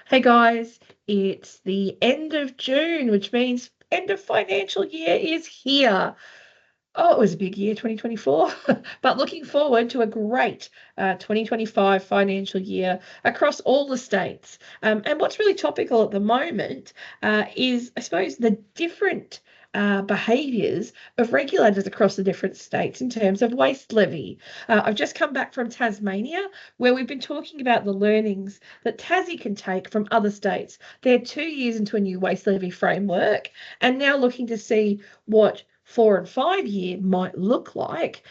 Hey guys, it's the end of June, which means end of financial year is here. Oh, it was a big year, 2024, but looking forward to a great 2025 financial year across all the states. And what's really topical at the moment is, I suppose, the different behaviours of regulators across the different states in terms of waste levy. I've just come back from Tasmania, where we've been talking about the learnings that Tassie can take from other states. They're 2 years into a new waste levy framework and now looking to see what 4 and 5 year might look like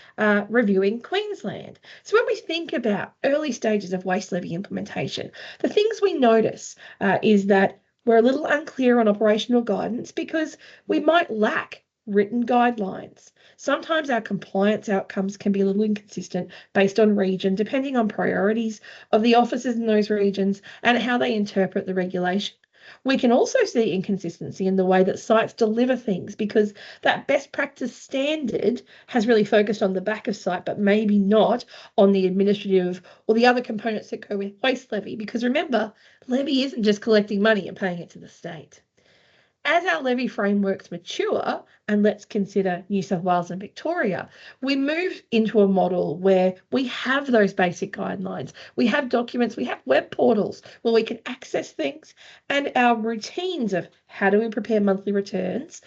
reviewing Queensland. So when we think about early stages of waste levy implementation, the things we notice is that we're a little unclear on operational guidance because we might lack written guidelines. Sometimes our compliance outcomes can be a little inconsistent based on region, depending on priorities of the officers in those regions and how they interpret the regulation. We can also see inconsistency in the way that sites deliver things because that best practice standard has really focused on the back of site, but maybe not on the administrative or the other components that go with waste levy. Because remember, levy isn't just collecting money and paying it to the state. As our levy frameworks mature, and let's consider New South Wales and Victoria, we move into a model where we have those basic guidelines, we have documents, we have web portals where we can access things, and our routines of how do we prepare monthly returns,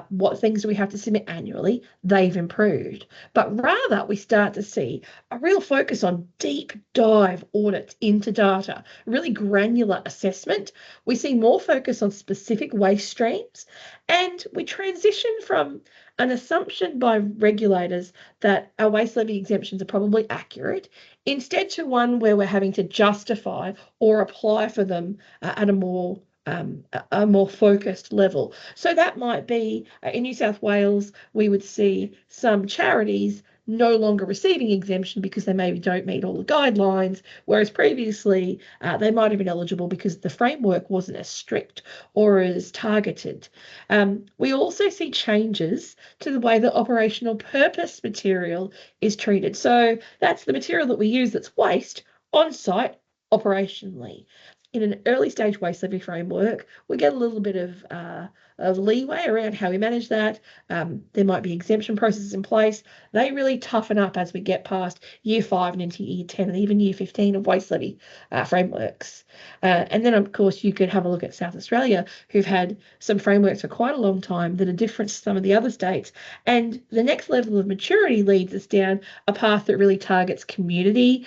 what things do we have to submit annually, they've improved. But rather, we start to see a real focus on deep dive audits into data, really granular assessment. We see more focus on specific waste streams, and we transition from an assumption by regulators that our waste levy exemptions are probably accurate, instead to one where we're having to justify or apply for them at a more focused level. So that might be in New South Wales, we would see some charities no longer receiving exemption because they maybe don't meet all the guidelines, whereas previously they might have been eligible because the framework wasn't as strict or as targeted. We also see changes to the way the operational purpose material is treated. So that's the material that we use that's waste on site operationally. In an early stage waste levy framework, we get a little bit of leeway around how we manage that. There might be exemption processes in place. They really toughen up as we get past year 5 and into year 10 and even year 15 of waste levy frameworks. And then, of course, you could have a look at South Australia, who've had some frameworks for quite a long time that are different to some of the other states. And the next level of maturity leads us down a path that really targets community,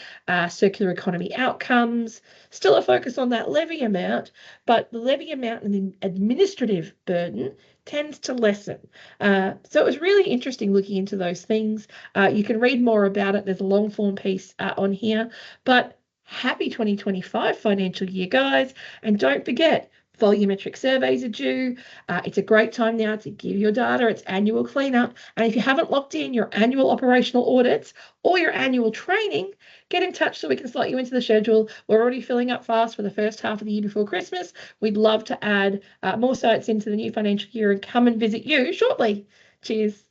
circular economy outcomes, still a focus on that levy amount, but the levy amount and the administrative burden tends to lessen. So it was really interesting looking into those things. You can read more about it. There's a long form piece on here, but happy 2025 financial year, guys. And don't forget, volumetric surveys are due. It's a great time now to give your data its annual cleanup. And if you haven't locked in your annual operational audits or your annual training, get in touch so we can slot you into the schedule. We're already filling up fast for the first half of the year before Christmas. We'd love to add more sites into the new financial year and come and visit you shortly. Cheers.